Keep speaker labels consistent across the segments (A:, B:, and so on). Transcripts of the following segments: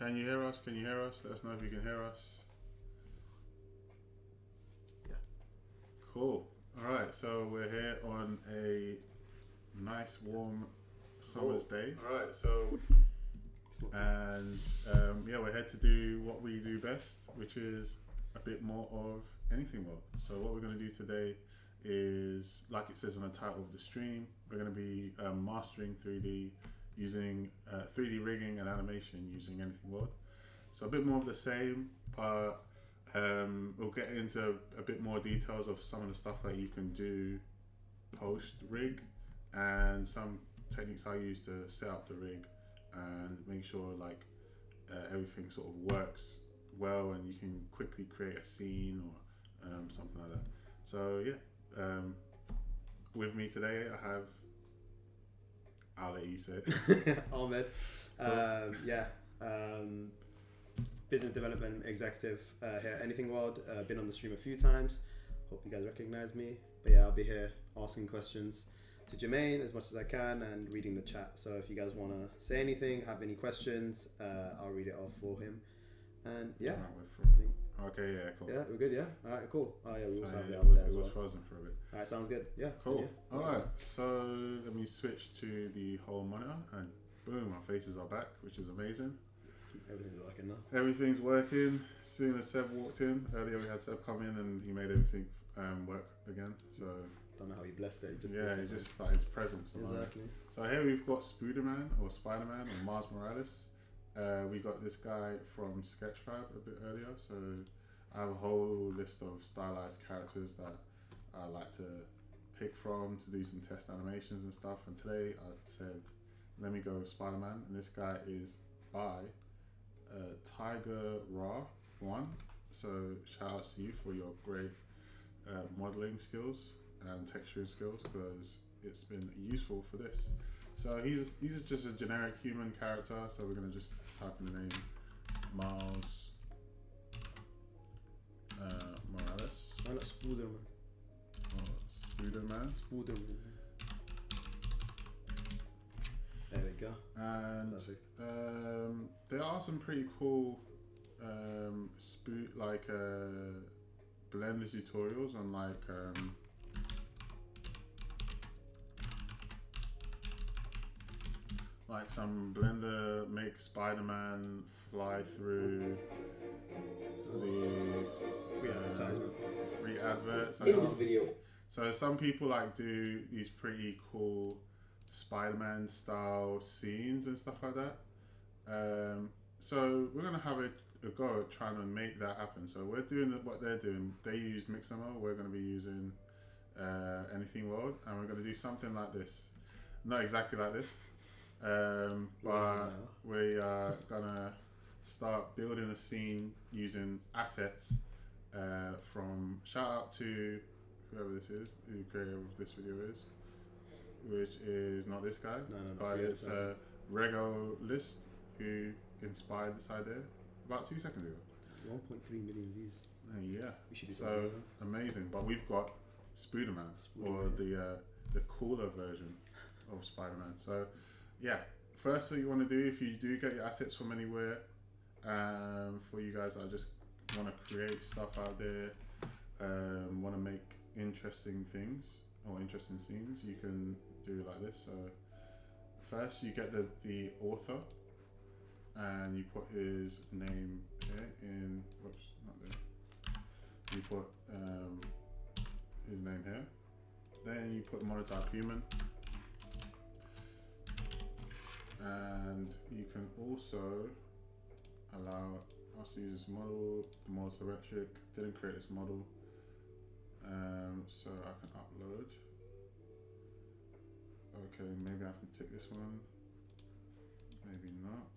A: Can you hear us? Can you hear us? Let us know if you can hear us.
B: Yeah.
A: Cool. All right, so we're here on a nice warm summer's day. All right, so and yeah, we're here to do what we do best, which is a bit more of anything world. So what we're going to do today is, like it says on the title of the stream, we're going to be mastering 3D using 3D rigging and animation using anything world. So a bit more of the same, but we'll get into a bit more details of some of the stuff that you can do post rig and some techniques I use to set up the rig and make sure like everything sort of works well and you can quickly create a scene or something like that. So yeah, with me today I have, I'll let you say it.
B: Ahmed. Business development executive here at Anything World. Been on the stream a few times. Hope you guys recognize me. But yeah, I'll be here asking questions to Jermaine as much as I can and reading the chat. So if you guys want to say anything, have any questions, I'll read it off for him. And yeah,
A: okay, yeah, cool.
B: Yeah, we're good. Yeah, all right, cool. Oh yeah, we also have
A: it
B: the
A: was,
B: as well.
A: frozen for a bit.
B: All right, sounds good. Yeah,
A: cool.
B: Yeah.
A: All right, so let me switch to the whole monitor, and boom, our faces are back, which is amazing.
B: Everything's working now.
A: Everything's working. As soon as Seb walked in, earlier we had Seb come in and he made everything work again. So
B: don't know how he blessed it.
A: He just like his presence.
B: Exactly.
A: So here we've got Spider-Man or Spider-Man or Mars Morales. We got this guy from Sketchfab a bit earlier. So I have a whole list of stylized characters that I like to pick from to do some test animations and stuff. And today I said, let me go with Spider-Man. And this guy is by Tiger Raw 1. So shout out to you for your great modeling skills and texturing skills, because it's been useful for this. So he's just a generic human character. So we're gonna just type in the name Miles Morales.
B: Why not Spooderman?
A: Oh, Spider-Man.
B: Spooderman. There we go.
A: And there are some pretty cool Blender tutorials on like some Blender make Spider-Man fly through the
B: free advertisement,
A: free adverts.
C: In this video.
A: So some people like do these pretty cool Spider-Man style scenes and stuff like that. So we're gonna have a go at trying to make that happen. So we're doing what they're doing. They use Mixamo. We're gonna be using Anything World, and we're gonna do something like this. Not exactly like this, but we are gonna start building a scene using assets from. Shout out to whoever this is, who the creator of this video is, which is not this guy, but it's Rego List, who inspired this idea about 2 seconds ago.
B: 1.3 million views.
A: Yeah,
B: we should do
A: so amazing. But we've got Spider-Man, or the cooler version of Spider-Man. So yeah, first thing you want to do, if you do get your assets from anywhere, for you guys that just want to create stuff out there, want to make interesting things or interesting scenes, you can do it like this. So first you get the author, and you put his name here in, whoops, not there. You put his name here. Then you put monotype human. And you can also allow us to use this model, the model symmetric. Didn't create this model. So I can upload. Okay, maybe I can tick this one. Maybe not.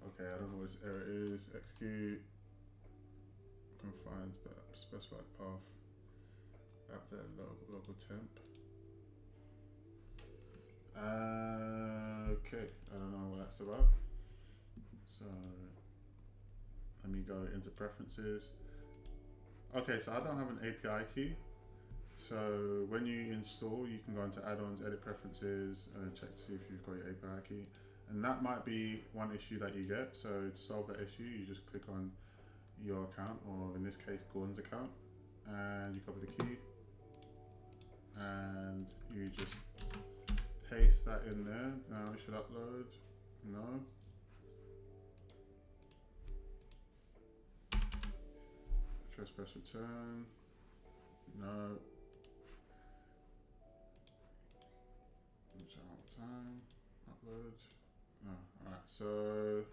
A: Okay, I don't know what this error is. Execute. Confines specified path. App there, local temp. Okay, I don't know what that's about. So let me go into preferences. Okay, so I don't have an API key. So when you install, you can go into add-ons, edit preferences, and then check to see if you've got your API key. And that might be one issue that you get. So to solve that issue, you just click on your account, or in this case, Gordon's account, and you copy the key, and you just paste that in there. Now it should upload. No. Press return. No. Time. Upload. No. Alright, so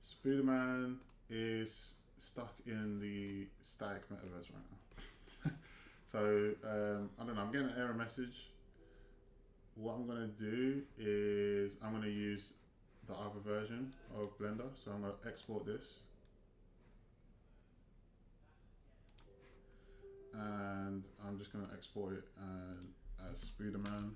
A: Spiderman is stuck in the static metaverse right now. So I don't know, I'm getting an error message. What I'm gonna do is I'm gonna use the other version of Blender. So I'm gonna export this. And I'm just gonna export it as Spiderman.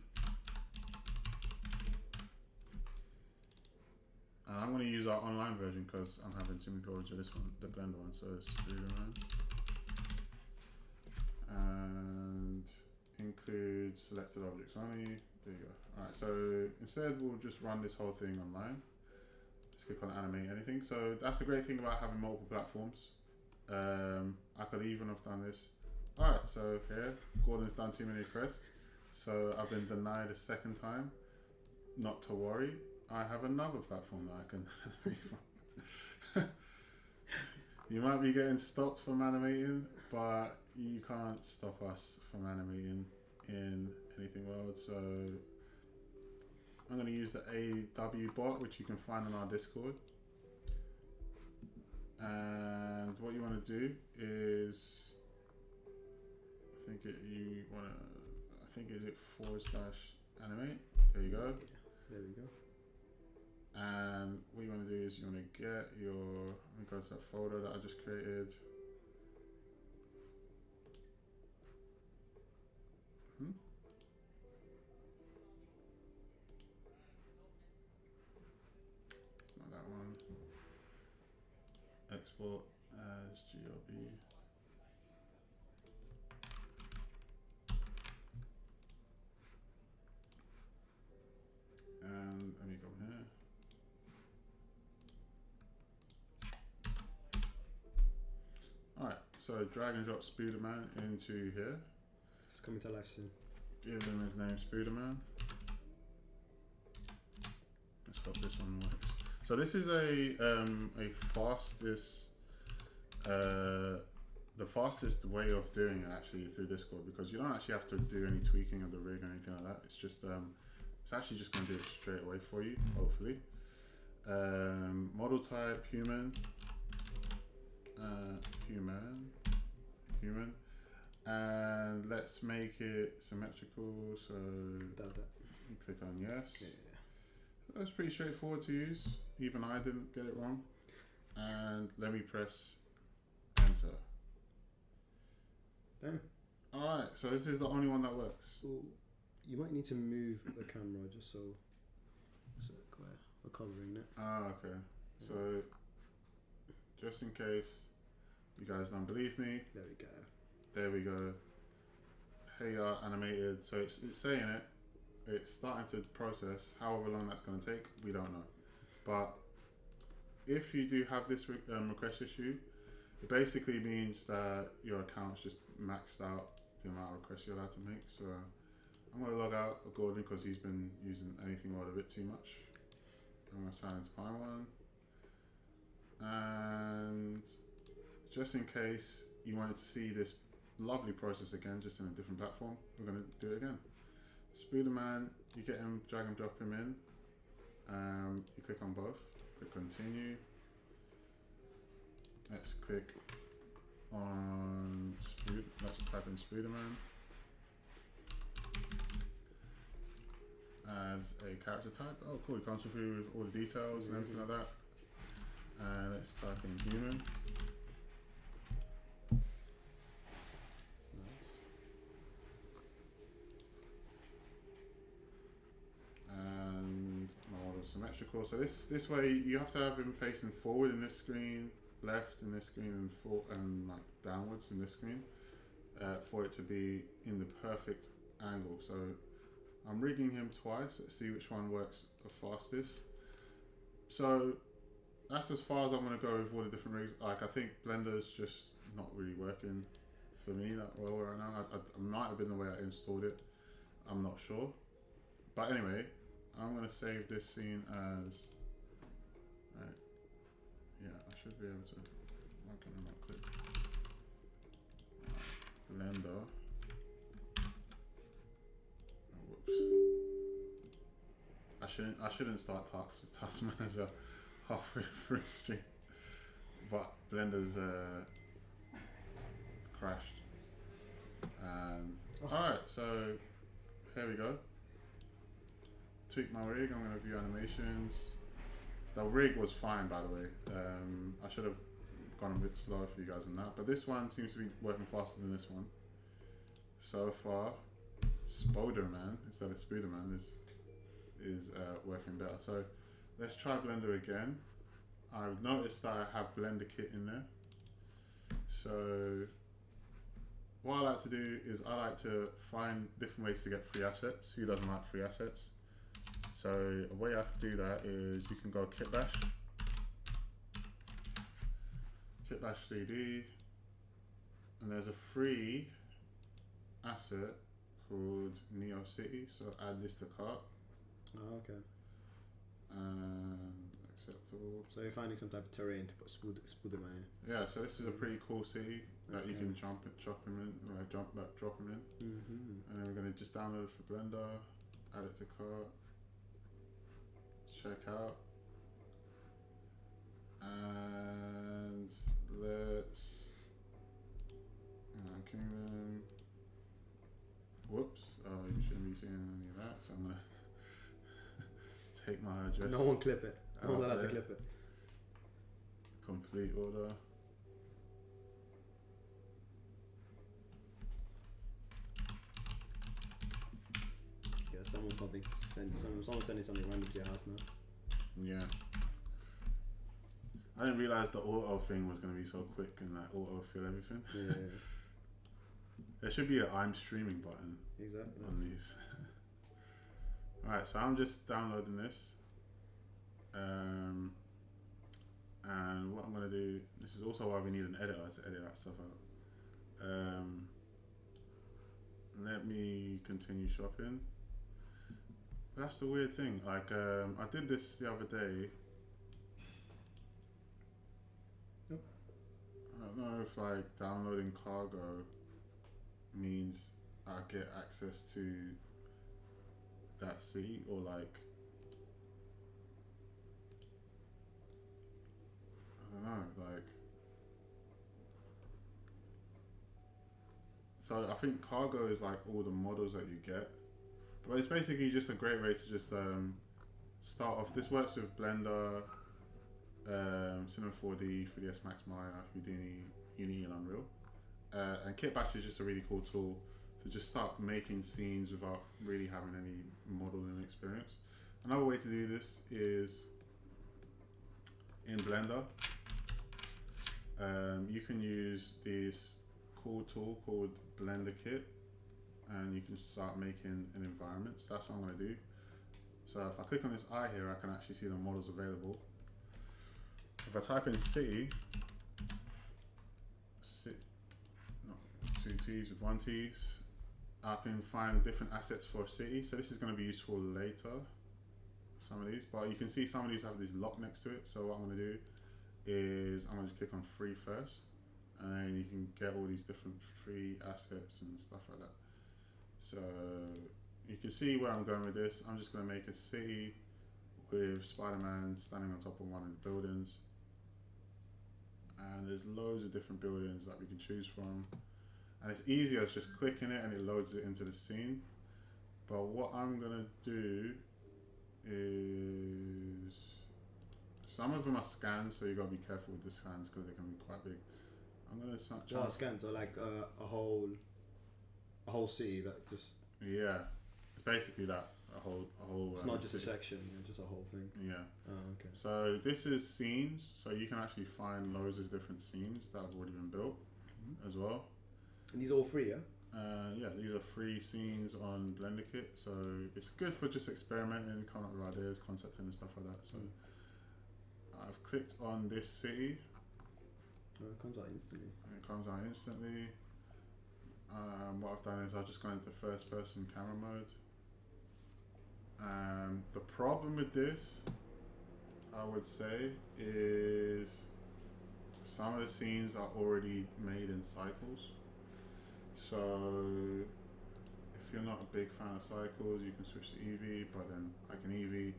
A: And I'm going to use our online version because I'm having too many problems with this one, the Blender one. So it's Spiderman. And include selected objects only. There you go. Alright, so instead we'll just run this whole thing online. Let's click on animate anything. So that's the great thing about having multiple platforms. I could even have done this. Alright, so here, Gordon's done too many requests. So I've been denied a second time. Not to worry. I have another platform that I can animate from. You might be getting stopped from animating, but you can't stop us from animating in anything world. So I'm going to use the AW bot, which you can find on our Discord. And what you want to do is, I think is it /animate. There you go.
B: There we go.
A: And what you want to do is you want to get your, let me go to that folder that I just created. It's not that one. Export as GLB. And let me go here. Alright, so drag and drop Spiderman into here.
B: It's coming to life soon.
A: Give him his name, Spiderman. Let's hope this one works. So this is a fastest, the fastest way of doing it actually through Discord, because you don't actually have to do any tweaking of the rig or anything like that. It's just it's actually just going to do it straight away for you, hopefully. Model type human. Human, and let's make it symmetrical. So you click on yes. Okay, yeah. That's pretty straightforward to use. Even I didn't get it wrong. And let me press enter.
B: Damn.
A: All right. So this is the only one that works.
B: So you might need to move the camera just so we're covering it.
A: Okay. Yeah. So just in case you guys don't believe me.
B: There we go.
A: There we go. Hey, animated. So it's saying it. It's starting to process. However long that's going to take, we don't know. But if you do have this request issue, it basically means that your account's just maxed out the amount of requests you're allowed to make. So I'm going to log out of Gordon because he's been using anything world a bit too much. I'm going to sign into my one. And just in case you wanted to see this lovely process again, just in a different platform, we're going to do it again. Spiderman, you get him, drag and drop him in. You click on both, click continue. Let's click on, let's type in Spiderman as a character type. Oh cool, it comes through with all the details and everything like that. And let's type in human. And model symmetrical. So this way you have to have him facing forward in this screen, left in this screen, and like downwards in this screen, for it to be in the perfect angle. So I'm rigging him twice. Let's see which one works the fastest. So that's as far as I'm gonna go with all the different rigs. Like I think Blender's just not really working for me that well right now. I might have been the way I installed it. I'm not sure. But anyway, I'm gonna save this scene as. Right. Yeah, I should be able to. Why can I not click? Blender. Oh, whoops. I shouldn't start task manager halfway through stream, but Blender's crashed. And alright, so here we go. Tweak my rig. I'm gonna view animations. The rig was fine, by the way. I should have gone a bit slower for you guys on that, but this one seems to be working faster than this one. So far, Spoderman instead of Spooderman is working better. So let's try Blender again. I've noticed that I have Blender Kit in there. So what I like to do is I like to find different ways to get free assets. Who doesn't like free assets? So a way I can do that is you can go Kitbash 3D, and there's a free asset called Neo City. So add this to cart.
B: Oh, okay.
A: And acceptable.
B: So you're finding some type of terrain to put Spooderman in.
A: Yeah. So this is a pretty cool city that you can drop him in, drop him in. And then we're gonna just download it for Blender, add it to cart. Check out, and let's Kingdom. Whoops! Oh, you shouldn't be seeing any of that. So I'm gonna take my address.
B: No one clip it. I'm not allowed to clip it.
A: Complete order.
B: Yeah, someone's sending something random to your house now.
A: Yeah. I didn't realize the auto thing was going to be so quick and like auto fill everything.
B: Yeah.
A: There should be an I'm streaming button.
B: Exactly.
A: On these. Alright, so I'm just downloading this. And what I'm going to do, this is also why we need an editor to edit that stuff out. Let me continue shopping. That's the weird thing. Like, I did this the other day.
B: Yep.
A: I don't know if like downloading cargo means I get access to that city or like I don't know. Like, so I think cargo is like all the models that you get. But it's basically just a great way to just start off. This works with Blender, Cinema 4D, 3ds Max Maya, Houdini, Unity, and Unreal. And Kitbash is just a really cool tool to just start making scenes without really having any modeling experience. Another way to do this is in Blender. You can use this cool tool called Blender Kit, and you can start making an environment. So that's what I'm going to do. So if I click on this eye here, I can actually see the models available. If I type in city, two T's with one T's, I can find different assets for a city. So this is going to be useful later, some of these, but you can see some of these have this lock next to it. So what I'm going to do is I'm going to click on free first, and then you can get all these different free assets and stuff like that. So you can see where I'm going with this. I'm just going to make a city with Spider-Man standing on top of one of the buildings. And there's loads of different buildings that we can choose from. And it's easy as just clicking it and it loads it into the scene. But what I'm going to do is... Some of them are scans, so you got to be careful with the scans because they can be quite big. I'm going to
B: start scans, so like a whole city that just...
A: Yeah, it's basically that, a whole
B: it's not just
A: city.
B: a section, just a whole thing.
A: Yeah.
B: Oh, okay.
A: So this is scenes, so you can actually find loads of different scenes that have already been built as well.
B: And these are all free, yeah?
A: Yeah, these are free scenes on Blender Kit, so it's good for just experimenting, coming up with ideas, concepting and stuff like that. So I've clicked on this city.
B: Oh, it comes out instantly.
A: It comes out instantly. What I've done is I've just gone into first person camera mode. The problem with this, I would say, is some of the scenes are already made in cycles. So if you're not a big fan of cycles, you can switch to Eevee, but then like an Eevee,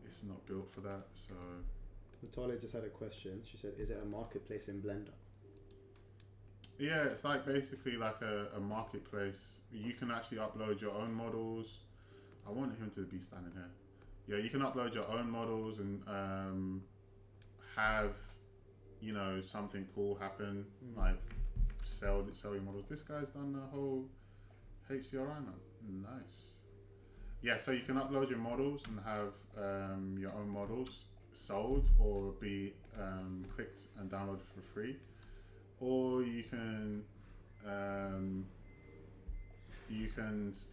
A: it's not built for that. So
B: Natalia just had a question. She said, is it a marketplace in Blender?
A: yeah, it's like basically like a marketplace. You can actually upload your own models. I want him to be standing here. Yeah, you can upload your own models and have, you know, something cool happen, like sell your models. This guy's done the whole HDRI, man. Nice. Yeah, so you can upload your models and have your own models sold or be clicked and downloaded for free, or you can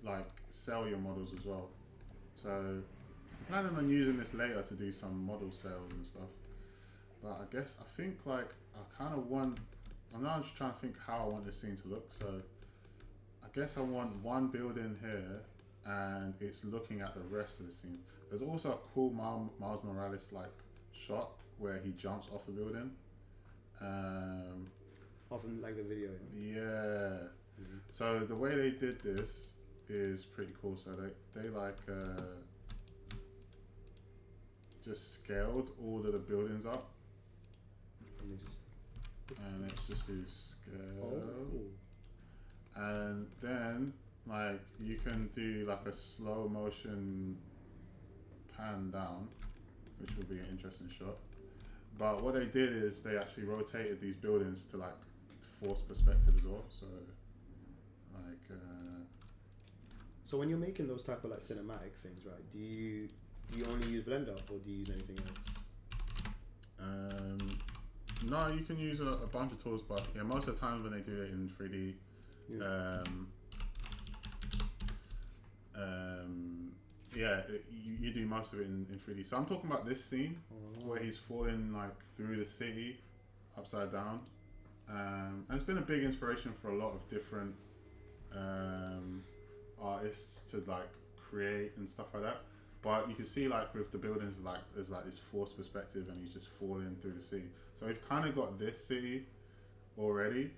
A: like sell your models as well. So I'm planning on using this later to do some model sales and stuff. But I guess I think like I kind of want. I'm now just trying to think how I want this scene to look. So I guess I want one building here, and it's looking at the rest of the scene. There's also a cool Miles Morales like shot where he jumps off a building.
B: Often like the video.
A: Yeah. So the way they did this is pretty cool. So they like just scaled all of the buildings up. And let's just do scale. Oh. And then like you can do like a slow motion pan down, which will be an interesting shot. But what they did is they actually rotated these buildings to like force perspective as well. So like
B: so when you're making those type of like cinematic things, right, do you only use Blender or do you use anything else?
A: No, you can use a bunch of tools, but yeah, most of the time when they do it in 3D, you do most of it in 3D. So I'm talking about this scene where he's falling like through the city, upside down, and it's been a big inspiration for a lot of different artists to like create and stuff like that. But you can see like with the buildings, like there's like this forced perspective, and he's just falling through the city. So we've kind of got this city already,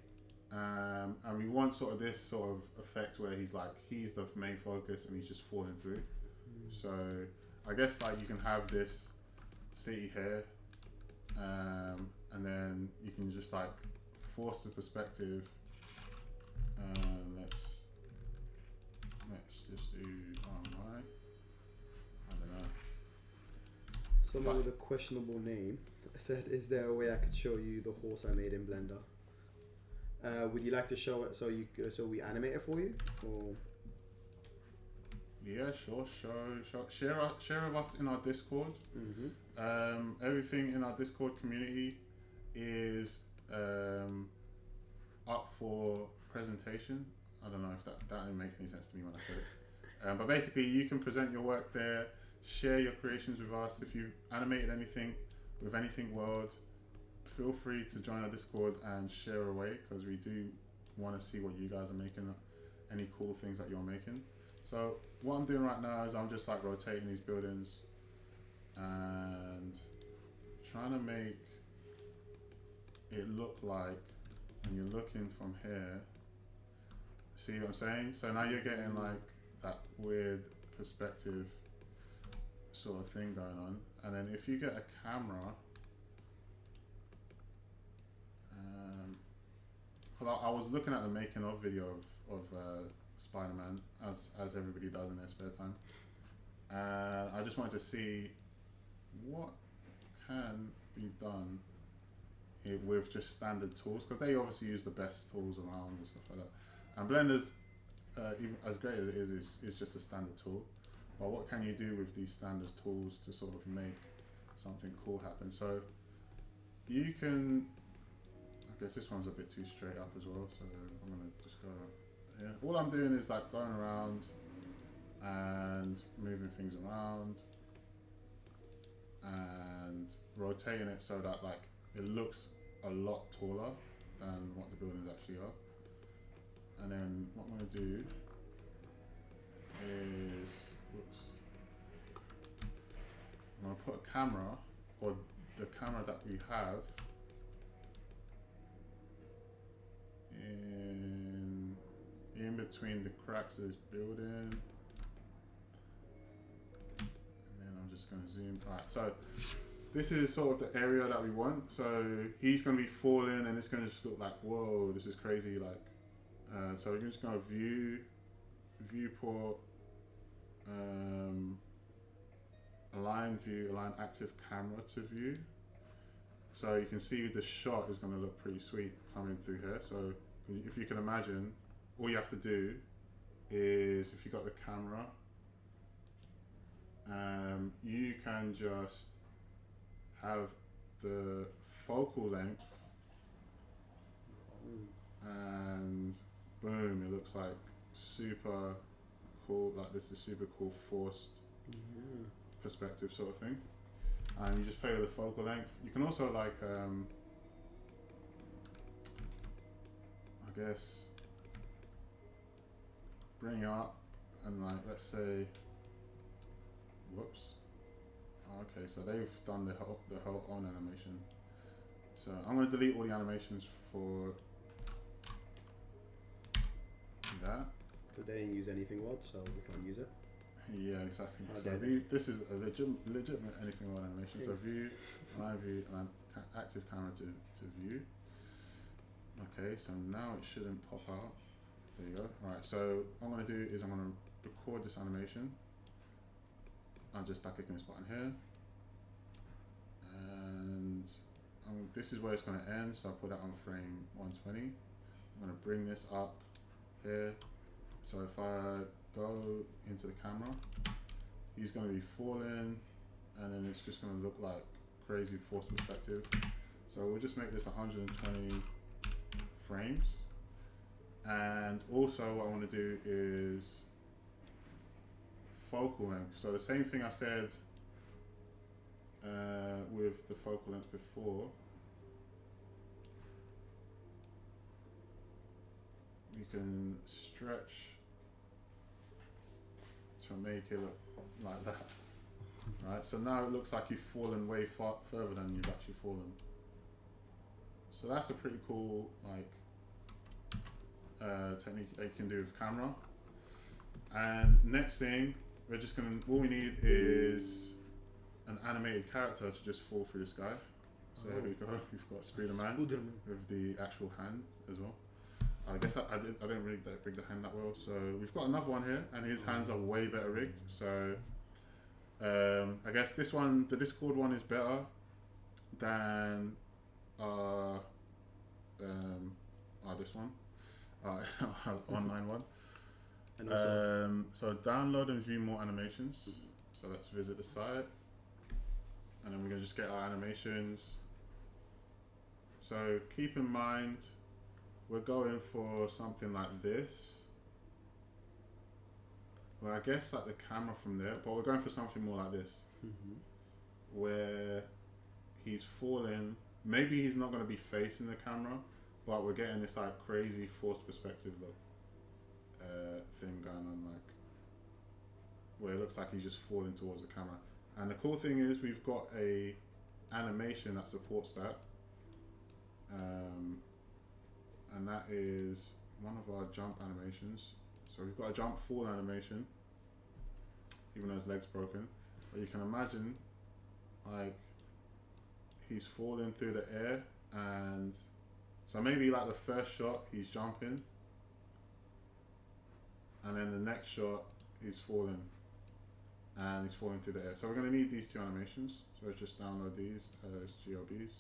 A: and we want sort of this sort of effect where he's the main focus and he's just falling through. So I guess like you can have this city here, and then you can just like force the perspective. Let's just do I don't know.
B: Someone with a questionable name said, "Is there a way I could show you the horse I made in Blender? Would you like to show it so we animate it for you, or?"
A: Yeah, sure. Share with us in our Discord. Everything in our Discord community is up for presentation. I don't know if that didn't make any sense to me when I said it. But basically, you can present your work there, share your creations with us. If you've animated anything with Anything World, feel free to join our Discord and share away, because we do want to see what you guys are making, any cool things that you're making. So what I'm doing right now is I'm just like rotating these buildings and trying to make it look like when you're looking from here. See what I'm saying? So now you're getting like that weird perspective sort of thing going on. And then if you get a camera, I was looking at the making of video of Spider-Man, as everybody does in their spare time, and I just wanted to see what can be done with just standard tools, because they obviously use the best tools around and stuff like that. And Blender's, even as great as it is just a standard tool. But what can you do with these standard tools to sort of make something cool happen? So you can, I guess this one's a bit too straight up as well, so I'm gonna just go here. All I'm doing is like going around and moving things around, and rotating it so that like it looks a lot taller than what the buildings actually are. And then what I'm going to do is, I'm going to put a camera, or the camera that we have, in between the cracks of this building. And then I'm just going to zoom. Alright, so this is sort of the area that we want. So he's going to be falling and it's going to just look like, whoa, this is crazy. Like, so we're just going to viewport, align view, align active camera to view. So you can see the shot is going to look pretty sweet coming through here. So if you can imagine, all you have to do is, if you got the camera, you can just have the focal length and boom, it looks like super cool, like this is super cool forced perspective sort of thing. And you just play with the focal length. You can also like, I guess, bring it up and like, let's say, whoops. Okay, so they've done the whole on animation. So I'm going to delete all the animations for that.
B: Because they didn't use anything odd, so we can't use it.
A: Yeah, exactly.
B: Oh,
A: so this is a legitimate anything odd animation. Yes. So view, live view, and active camera to view. Okay, so now it shouldn't pop out. There you go. Alright, so what I'm going to do is I'm going to record this animation. I'm just back clicking this button here. And this is where it's going to end, so I'll put that on frame 120. I'm going to bring this up here. So if I go into the camera, he's going to be falling, and then it's just going to look like crazy forced perspective. So we'll just make this 120 frames. And also what I want to do is focal length. So the same thing I said with the focal length before. You can stretch to make it look like that, right? So now it looks like you've fallen way far further than you've actually fallen. So that's a pretty cool like technique that you can do with camera. And next thing, we're just gonna, all we need is an animated character to just fall through the sky. So here we go. We've got Spider-Man with the actual hand as well. I guess I didn't really rig the hand that well. So we've got another one here, and his hands are way better rigged. So I guess this one, the Discord one, is better than this one, online one. So download and view more animations. So let's visit the site, and then we're gonna just get our animations. So keep in mind, we're going for something like this. Well, I guess like the camera from there, but we're going for something more like this, where he's falling. Maybe he's not going to be facing the camera, but we're getting this like crazy forced perspective look thing going on, like where it looks like he's just falling towards the camera. And the cool thing is we've got a animation that supports that. And that is one of our jump animations. So we've got a jump fall animation, even though his leg's broken. But you can imagine, like, he's falling through the air, and so maybe like the first shot he's jumping, and then the next shot he's falling, and he's falling through the air. So we're going to need these two animations. So let's just download these as GLBs.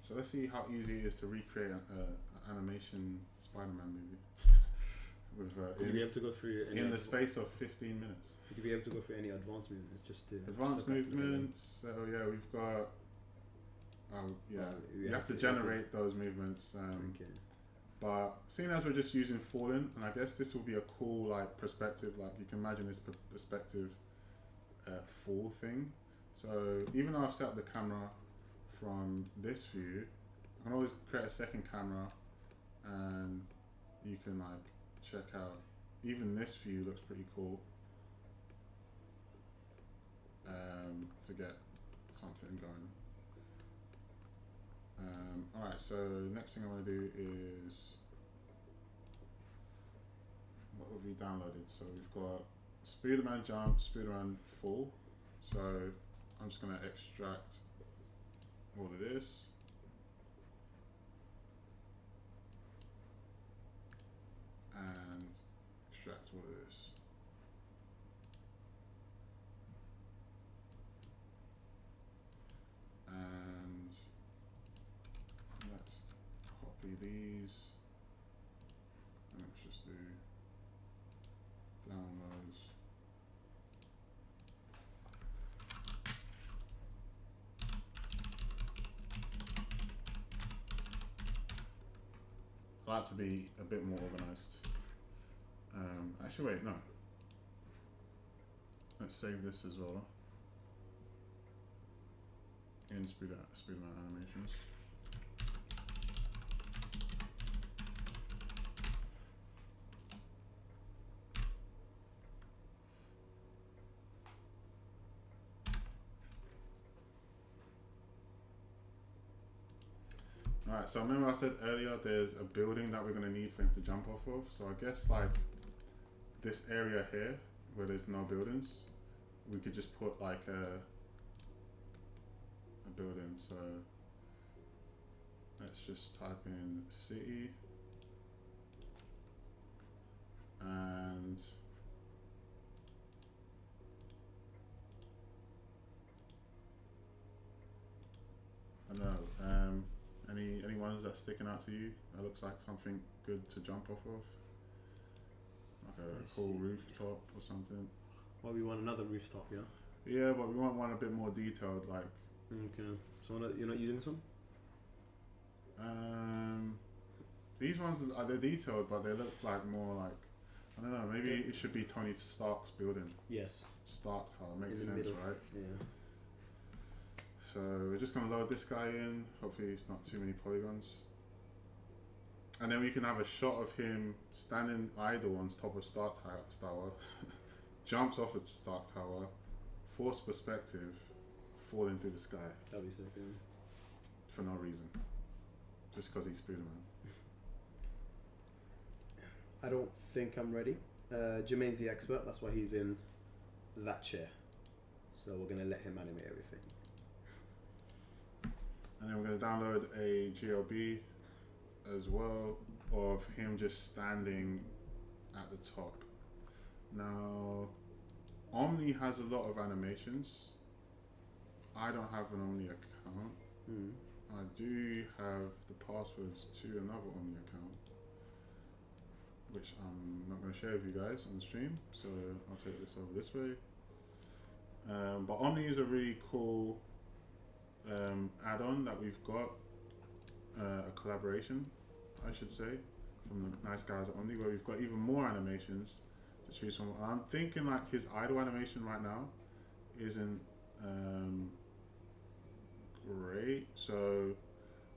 A: So let's see how easy it is to recreate an animation Spider-Man movie. With,
B: would you be able to go through
A: in the space of 15 minutes?
B: Would you be able to go through any advanced movements? Just to
A: advanced movements. So yeah, we've got. You have to generate those movements.
B: Okay.
A: But seeing as we're just using falling, and I guess this will be a cool like perspective. Like you can imagine this perspective fall thing. So even though I've set up the camera from this view, I can always create a second camera, and you can like check out. Even this view looks pretty cool. To get something going. Alright, so next thing I want to do is, what have we downloaded? So we've got Spiderman jump, Spiderman fall. So I'm just going to extract all of this. And extract all of this. And let's copy these, and let's just do downloads. I like to be a bit more organized. Actually wait, no. Let's save this as well. In Spiderman animations. Alright, so remember I said earlier there's a building that we're going to need for him to jump off of. So I guess like this area here where there's no buildings, we could just put like a building. So let's just type in city, and I don't know, any ones that's sticking out to you that looks like something good to jump off of, like a cool rooftop or something.
B: Well, we want another rooftop, yeah?
A: Yeah, but we want one a bit more detailed, like.
B: Okay. So you're not using this one?
A: These ones they're detailed, but they look like more like, I don't know. Maybe it should be Tony Stark's building.
B: Yes.
A: Stark Tower makes sense,
B: middle.
A: right?
B: Yeah.
A: So we're just gonna load this guy in. Hopefully, it's not too many polygons. And then we can have a shot of him standing idle on top of Stark Tower, jumps off at Stark Tower, forced perspective, falling through the sky.
B: That'd be so good.
A: For no reason. Just because he's Spiderman.
B: I don't think I'm ready. Jermaine's the expert, that's why he's in that chair. So we're going to let him animate everything.
A: And then we're going to download a GLB as well of him just standing at the top. Now, Omni has a lot of animations. I don't have an Omni account. I do have the passwords to another Omni account, which I'm not going to share with you guys on the stream, so I'll take this over this way. But Omni is a really cool add-on that we've got, a collaboration, I should say, from the nice guys at Omni, where we've got even more animations to choose from. I'm thinking like his idle animation right now isn't great, so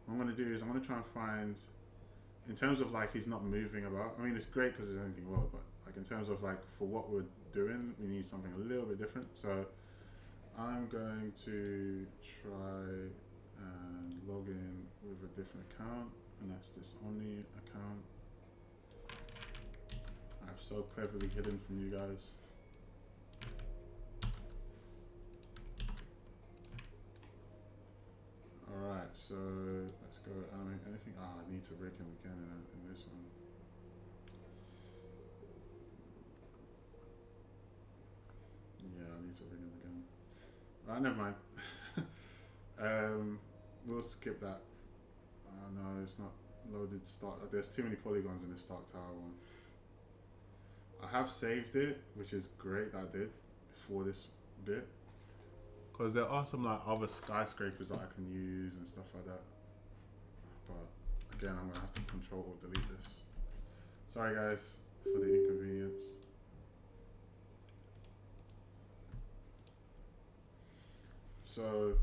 A: what I'm going to do is I'm going to try and find, in terms of like he's not moving about, I mean it's great because it's anything world, but like in terms of like for what we're doing, we need something a little bit different. So I'm going to try and log in with a different account, and that's this Omni account I've so cleverly hidden from you guys. Alright, so let's go animate anything. I need to rig him again in this one. Yeah, I need to rig him again. Alright, never mind. We'll skip that. No, it's not loaded start. There's too many polygons in the Stark Tower one. I have saved it, which is great that I did for this bit. Because there are some like other skyscrapers that I can use and stuff like that. But I again, I'm gonna have to control or delete this. Sorry guys for the inconvenience. So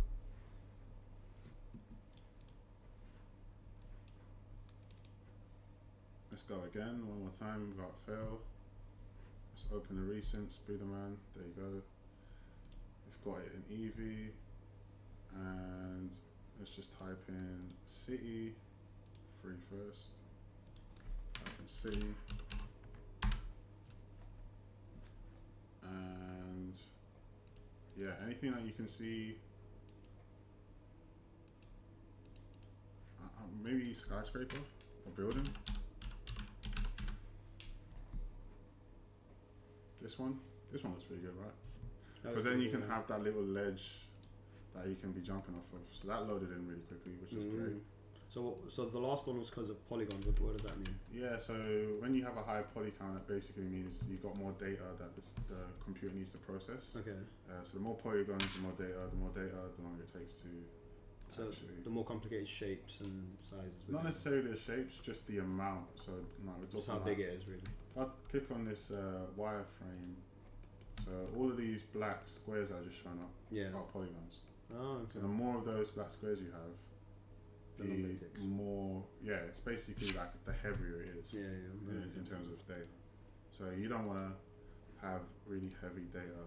A: let's go again one more time without fail. Let's open the recent Spooderman. There you go. We've got it in Eevee, and let's just type in city free first. Type in city, and yeah, anything that you can see. Maybe skyscraper or building. This one looks pretty good, right? Because then you can have that little ledge that you can be jumping off of. So that loaded in really quickly, which is great.
B: So the last one was because of polygons. What does that mean?
A: Yeah, so when you have a high poly count, that basically means you've got more data that the computer needs to process.
B: Okay.
A: So the more polygons, the more data, the longer it takes to.
B: So the more complicated shapes and sizes.
A: Not necessarily the shapes, just the amount. So no, we're talking
B: just how big it is, really.
A: If I click on this wireframe, so all of these black squares that are just showing up are polygons.
B: Oh, okay.
A: So the more of those black squares you have, the more, it's basically like the heavier it is in terms of data. So you don't want to have really heavy data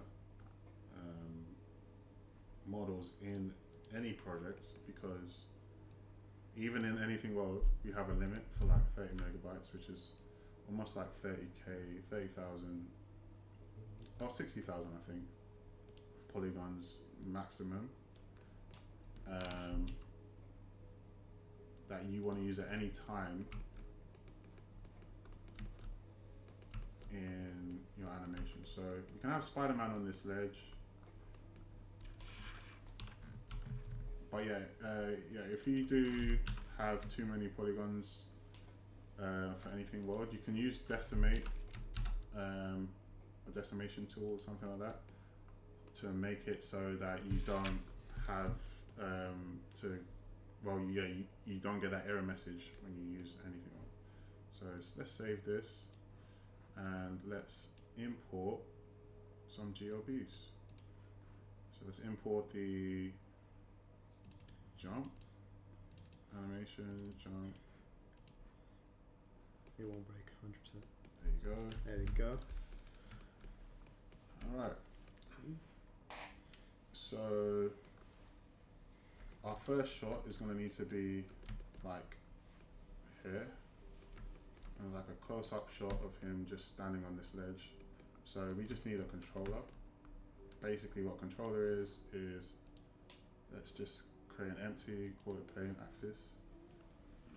A: models in any project, because even in anything world, we have a limit for like 30 megabytes, which is almost like 30,000, or 60,000 I think, polygons maximum that you want to use at any time in your animation. So you can have Spider-Man on this ledge. But if you do have too many polygons for anything world, you can use decimate, a decimation tool or something like that, to make it so that you don't have you don't get that error message when you use anything else. So let's save this and let's import some GLBs. So let's import the jump, animation, jump.
B: It won't break, 100%.
A: There you go.
B: There we go.
A: Alright. So our first shot is going to need to be like here, and like a close-up shot of him just standing on this ledge. So we just need a controller. Basically what controller is let's just create an empty, call it plane axis.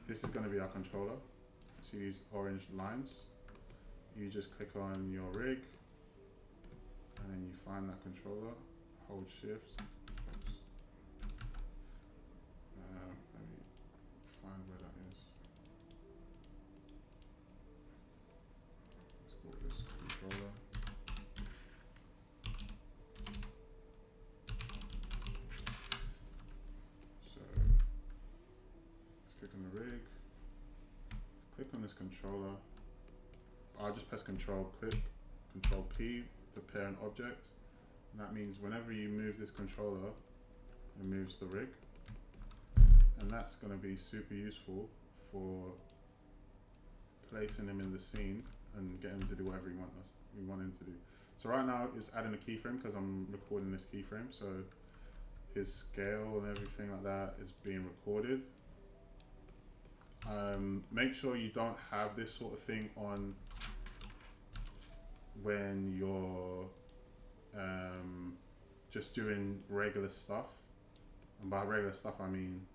A: This is going to be our controller. See these orange lines? You just click on your rig, and then you find that controller, hold shift. Let me find where that is. Let's call this controller. So let's click on the rig, click on this controller. I'll just press Control P to pair an object. And that means whenever you move this controller, it moves the rig. And that's going to be super useful for placing him in the scene and getting him to do whatever we want him to do. So right now it's adding a keyframe because I'm recording this keyframe. So his scale and everything like that is being recorded. Make sure you don't have this sort of thing on when you're just doing regular stuff. And by regular stuff I mean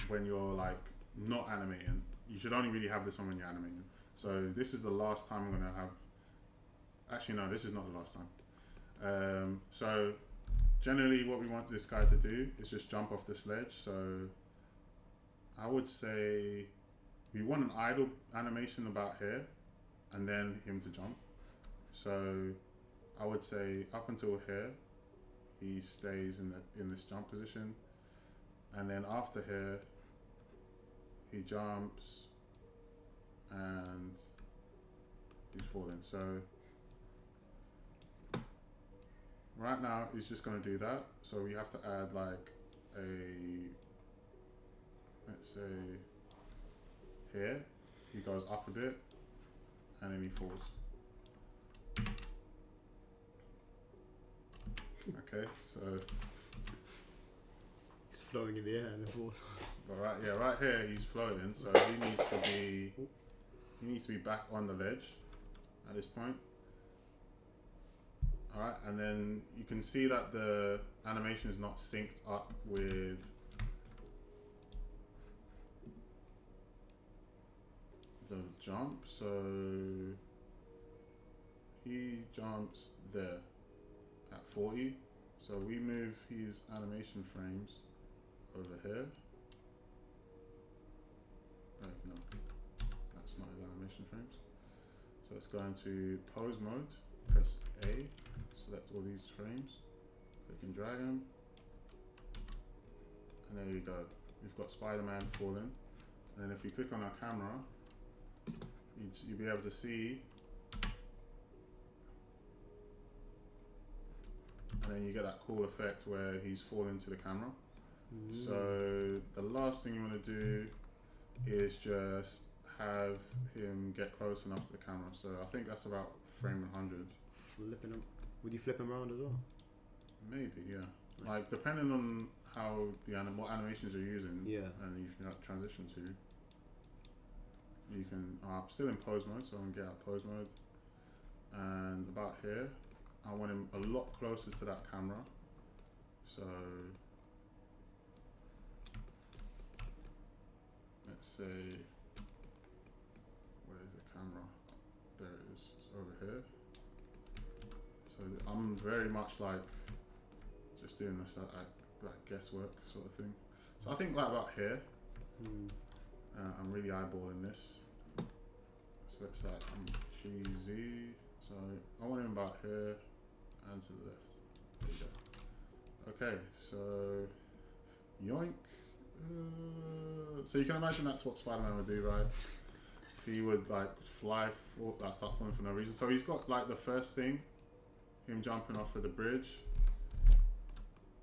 A: when you're like not animating. You should only really have this on when you're animating. So this is the last time I'm gonna have, actually no, this is not the last time. So generally what we want this guy to do is just jump off this ledge. So I would say we want an idle animation about here and then him to jump. So I would say up until here he stays in this jump position. and then after here, he jumps, and he's falling. So right now he's just going to do that. So we have to add like let's say here, he goes up a bit, and then he falls. Okay, so
B: he's floating in the air and then falls.
A: Right here he's floating, so he needs to be back on the ledge at this point. Alright, and then you can see that the animation is not synced up with the jump, so he jumps there at 40, so we move his animation frames over here. Oh, no, that's not his animation frames. So let's go into pose mode, press A, select all these frames, click and drag them, and there you go. We've got Spider-Man falling, and then if we click on our camera, you'll be able to see, and then you get that cool effect where he's falling to the camera. So the last thing you want to do is just have him get close enough to the camera. So I think that's about frame 100.
B: Flipping him. Would you flip him around as well?
A: Maybe, yeah. Like depending on how what animations you're using, and you can transition to. You can. Still in pose mode, so I'm gonna get out pose mode. And about here, I want him a lot closer to that camera. So let's say, where's the camera? There it is. It's over here. So I'm very much like just doing this like guesswork sort of thing. So I think like about here, I'm really eyeballing this. So it's like GZ. So I want him about here and to the left. There you go. Okay, so yoink. So you can imagine that's what Spider-Man would do, right? He would like start falling for no reason. So he's got like the first thing, him jumping off of the bridge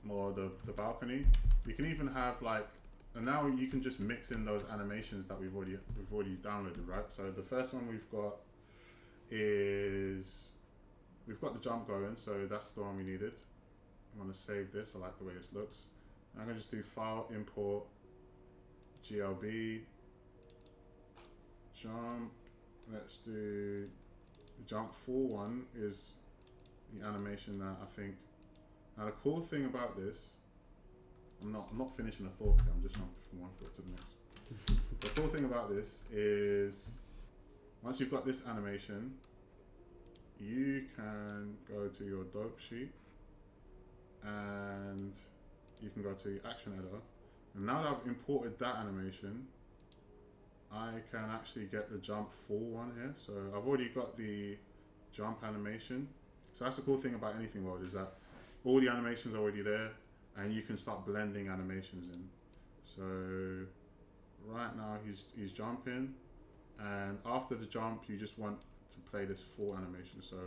A: or the balcony. You can even have like, and now you can just mix in those animations that we've already downloaded, right? So the first one we've got is we've got the jump going, so that's the one we needed. I'm gonna save this. I like the way this looks. I'm gonna just do file, import, GLB, jump. Let's do the jump full one is the animation that I think. Now the cool thing about this, I'm not finishing a thought here, I'm just jumping from one thought to the next. The cool thing about this is once you've got this animation, you can go to your dope sheet and you can go to action editor, and now that I've imported that animation, I can actually get the jump full one here. So I've already got the jump animation. So that's the cool thing about Anything World, is that all the animations are already there and you can start blending animations in. So right now he's jumping, and after the jump you just want to play this full animation. So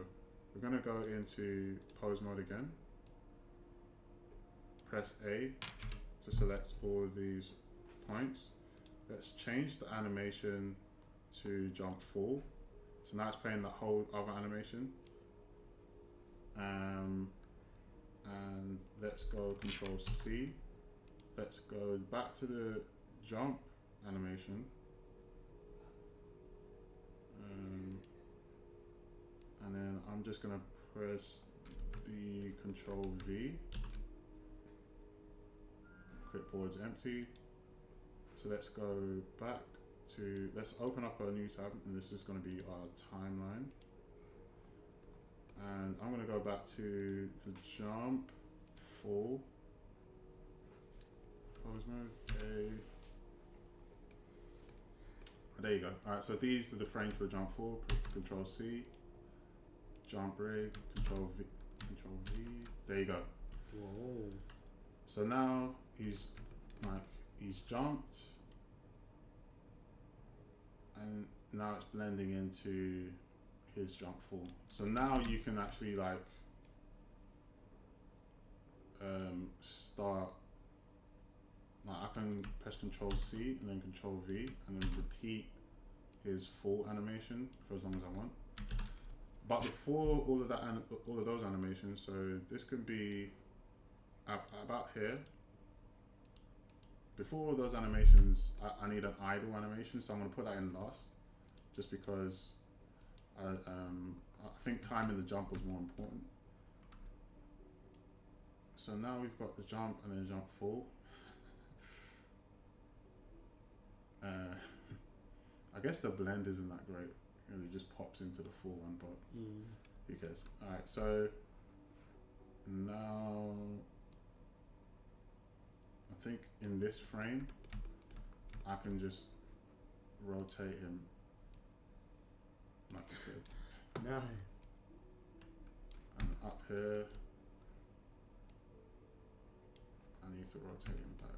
A: we're going to go into pose mode again, press A to select all of these points. Let's change the animation to jump full. So now it's playing the whole other animation. And let's go Control C. Let's go back to the jump animation. And then I'm just gonna press the Control V. Clipboard's empty. So let's go back to, let's open up a new tab, and this is going to be our timeline. And I'm going to go back to the jump full, pose mode, A. Oh, there you go. Alright, so these are the frames for the jump full. Control C, jump rig, Control V. There you go.
B: Whoa.
A: So now he's like he's jumped, and now it's blending into his jump fall. So now you can actually like start. Like I can press Control C and then Control V and then repeat his fall animation for as long as I want. But before all of that, all of those animations, so this could be about here. Before all those animations, I need an idle animation, so I'm going to put that in last, just because I think timing the jump was more important. So now we've got the jump and then jump fall. I guess the blend isn't that great. It really just pops into the full one, but who cares? Alright, so now I think in this frame I can just rotate him like I said.
B: Nice.
A: And up here I need to rotate him back.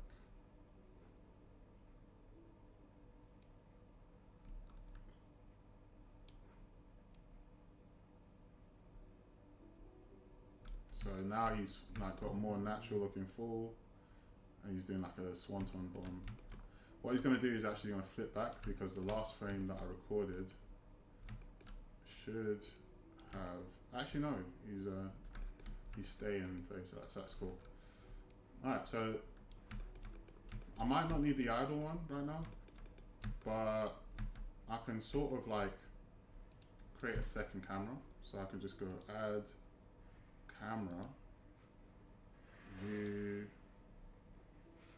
A: So now he's like got a more natural looking fall, and he's doing like a swanton bomb. What he's going to do is actually going to flip back, because the last frame that I recorded should have, actually no, he's staying in place, so that's cool. Alright, so I might not need the idle one right now, but I can sort of like create a second camera. So I can just go add camera, view,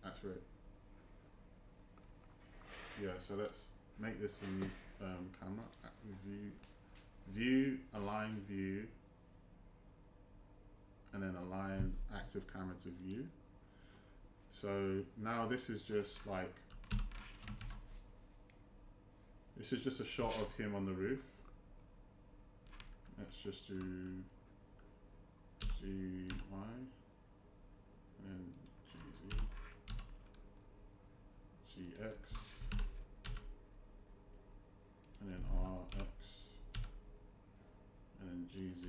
A: actually, yeah, so let's make this a new camera, view, align view, and then align active camera to view. So now this is just like, this is just a shot of him on the roof. Let's just do GY and GZ, GX, and then RX, and then GZ,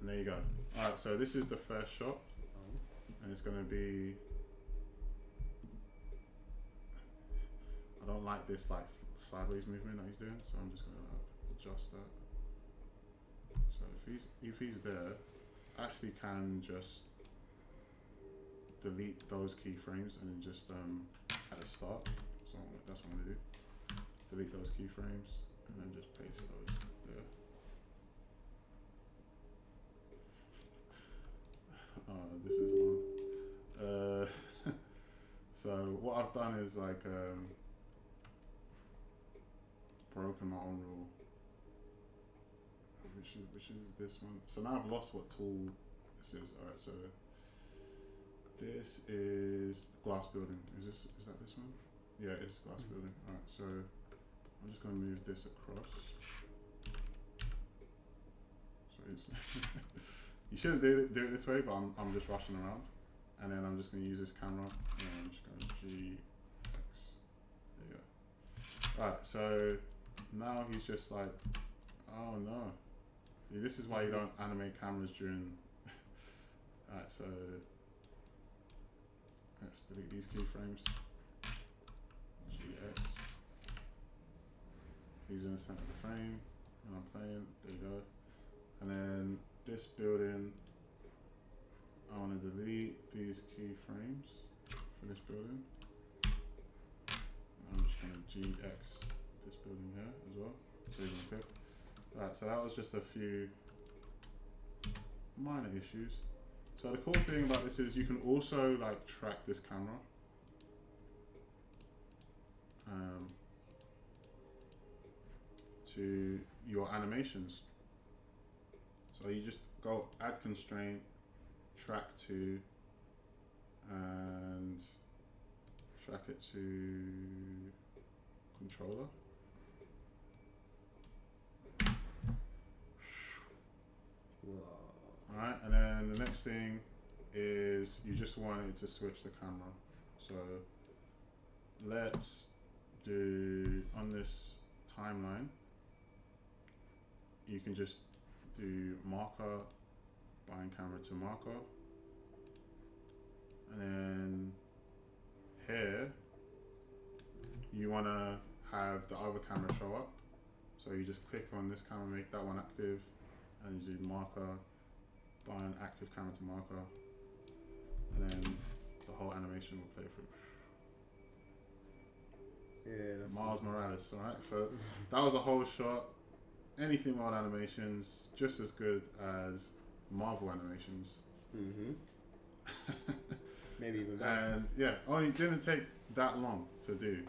A: and there you go. Alright, so this is the first shot, and it's going to be, I don't like this like sideways movement that he's doing, so I'm just going to adjust that. So if he's there, I actually can just delete those keyframes and then just at the start. So that's what I'm gonna do. Delete those keyframes and then just paste those there. This is long. So what I've done is like broken my own rule. Which is this one. So now I've lost what tool this is. Alright, so this is glass building. Is that this one? Yeah, it's glass building. Alright, so I'm just gonna move this across. So it's you shouldn't do it this way, but I'm just rushing around. And then I'm just gonna use this camera and I'm just gonna GX. There you go. Alright, so now he's just like, oh no. This is why you don't animate cameras during. Alright, so let's delete these keyframes. GX. He's in the center of the frame, and I'm playing. There you go. And then this building, I want to delete these keyframes for this building. I'm just going to GX this building here as well, so you can pick. Right, so that was just a few minor issues. So the cool thing about this is you can also like track this camera. To your animations. So you just go add constraint, track to, and track it to controller. Alright, and then the next thing thing is you just wanted to switch the camera. So let's do on this timeline. You can just do marker, bind camera to marker, and then here you want to have the other camera show up. So you just click on this camera, make that one active, and you do marker, bind active camera to marker, and then the whole animation will play through.
B: Yeah, that's
A: Miles Morales, alright? So that was a whole shot. Anything Wild animations, just as good as Marvel animations.
B: Maybe even better.
A: And yeah, only didn't take that long to do.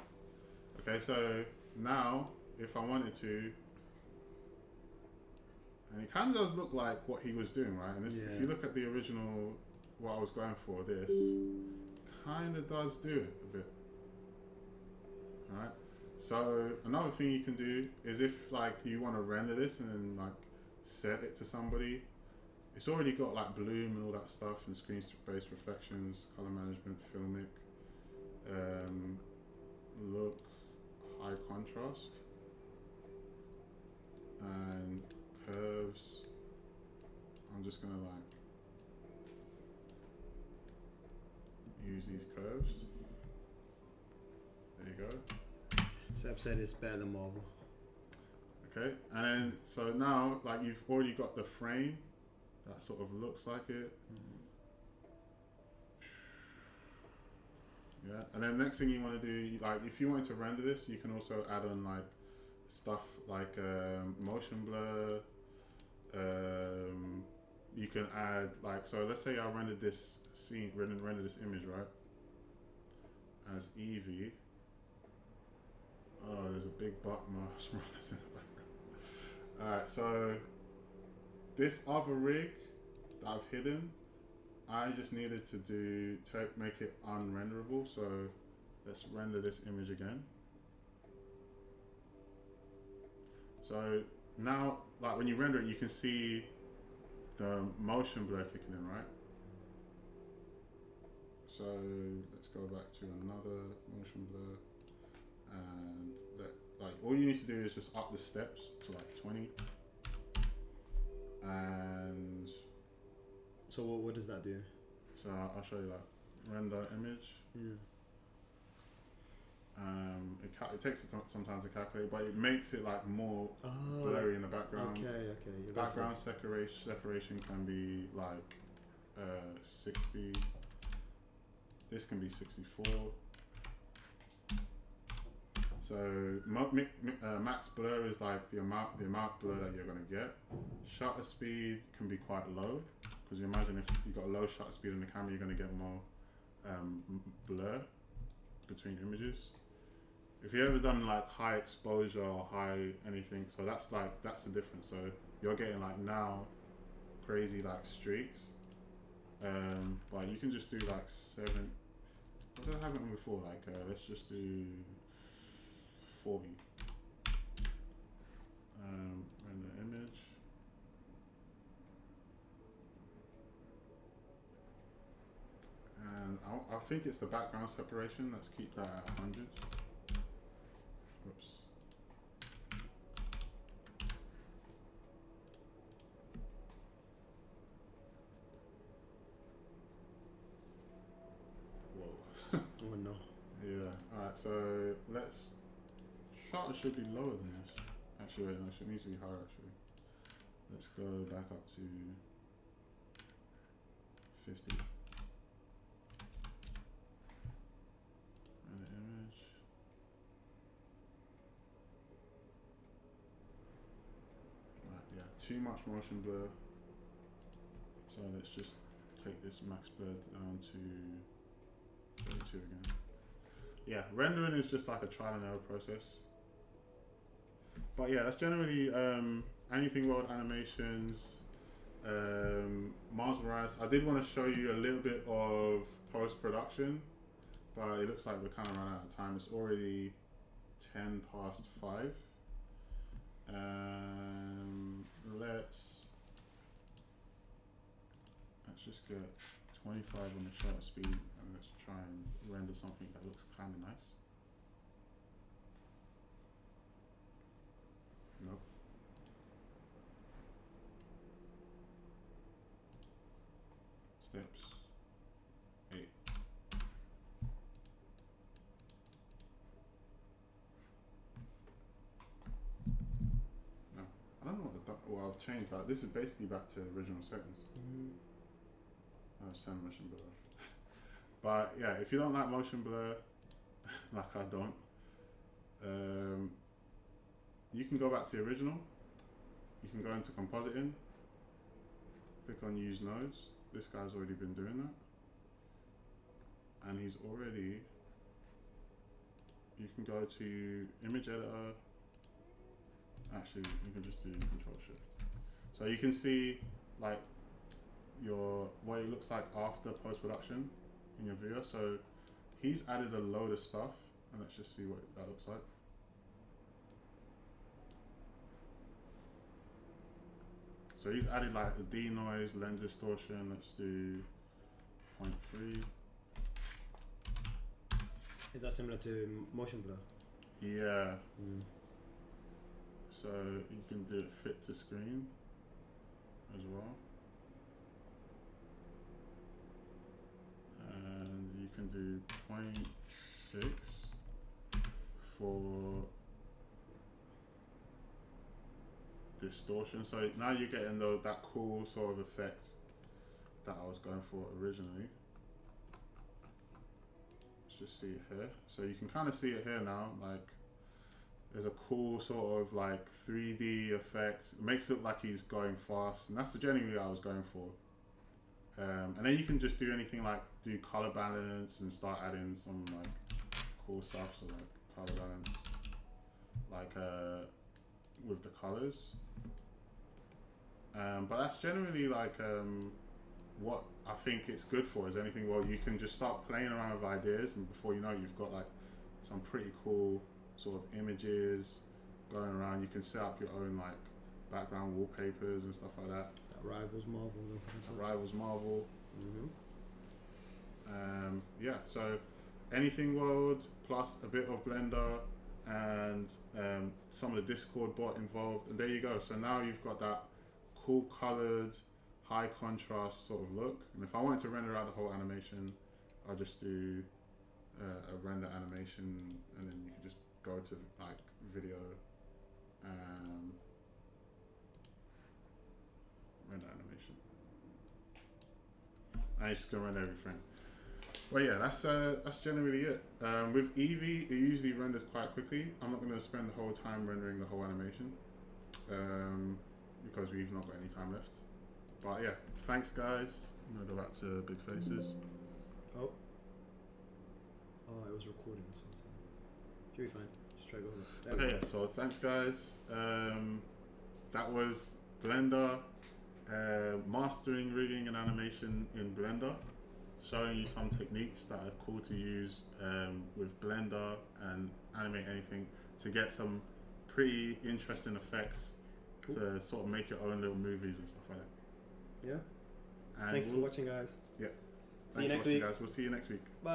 A: Okay, so now if I wanted to, and it kind of does look like what he was doing, right? And this, if you look at the original, what I was going for, this kind of does do it a bit. Alright, so another thing you can do is if like you want to render this and then like set it to somebody, it's already got like bloom and all that stuff and screen-based reflections, color management, filmic, look, high contrast, and curves. I'm just gonna like use these curves. There you go.
B: Seb said it's better than Marvel.
A: Okay, and then so now like you've already got the frame that sort of looks like it. Yeah, and then next thing you want to do, like if you wanted to render this, you can also add on like stuff like motion blur. You can add like, so let's say I rendered this scene, render this image, right, as Eevee. Oh, there's a big button that's in the background. Alright, so this other rig that I've hidden, I just needed to do make it unrenderable. So let's render this image again. So now, like when you render it, you can see the motion blur kicking in, right? So let's go back to another motion blur, and like all you need to do is just up the steps to like 20. And
B: so what does that do?
A: So I'll show you that. Render image.
B: Yeah.
A: It takes sometimes to calculate, but it makes it like more blurry in the background.
B: Okay.
A: Background separation can be like 60. This can be 64. So max blur is like the amount blur that you're gonna get. Shutter speed can be quite low, because you imagine if you've got a low shutter speed in the camera, you're gonna get more blur between images. If you ever done like high exposure or high anything, so that's the difference. So you're getting like now crazy like streaks, but you can just do like 7. What did I have it on before? Like let's just do 40. Render image. And I think it's the background separation. Let's keep that at 100. Whoops. Whoa.
B: Oh no.
A: Yeah. Alright, so let's. Shutter should be lower than this. Actually, wait, no, it needs to be higher actually. Let's go back up to 50. And the image. Right, yeah, too much motion blur. So let's just take this max blur down to 32 again. Yeah, rendering is just like a trial and error process. But yeah, that's generally anything world animations, Miles Morales. I did want to show you a little bit of post-production, but it looks like we're kind of running out of time. It's already 10 past 5. Let's just get 25 on the shutter speed and let's try and render something that looks kind of nice. Nope. Steps 8. No, I don't know what I've changed. Like this is basically back to original settings. Send motion blur off. But yeah, if you don't like motion blur, like I don't, you can go back to the original. You can go into compositing, click on use nodes. This guy's already been doing that, and he's already. You can go to image editor. Actually, you can just do Control Shift. So you can see like what it looks like after post-production in your viewer. So he's added a load of stuff, and let's just see what that looks like. So he's added like the denoise, lens distortion. Let's do 0.3.
B: Is that similar to motion blur?
A: Yeah. So you can do it fit to screen as well. And you can do 0.6 for distortion. So now you're getting that cool sort of effect that I was going for originally. Let's just see it here. So you can kind of see it here now. Like there's a cool sort of like 3D effect. It makes it look like he's going fast, and that's the genuinely I was going for. And then you can just do anything like do color balance and start adding some like cool stuff. So like color balance, like with the colors. But that's generally like what I think it's good for is anything. Well, you can just start playing around with ideas, and before you know it, you've got like some pretty cool sort of images going around. You can set up your own like background wallpapers and stuff like that.
B: Rivals Marvel.
A: Rivals Marvel. Yeah, so anything world plus a bit of Blender and some of the Discord bot involved, and there you go. So now you've got that cool colored, high contrast sort of look. And if I wanted to render out the whole animation, I'll just do a render animation, and then you can just go to like video render animation, and it's just gonna render everything. But yeah, that's generally it. With Eevee, it usually renders quite quickly. I'm not gonna spend the whole time rendering the whole animation because we've not got any time left. But yeah, thanks guys. I'm gonna go back to big faces.
B: Oh, it was recording this whole time. Should be fine. Just try to go over.
A: Okay, yeah, so thanks guys. That was Blender, mastering, rigging and animation in Blender, showing you some techniques that are cool to use with Blender and animate anything to get some pretty interesting effects to sort of make your own little movies and stuff like that.
B: Yeah.
A: And
B: thanks for watching, guys.
A: Yeah.
B: See you next week,
A: guys. We'll see you next week.
B: Bye.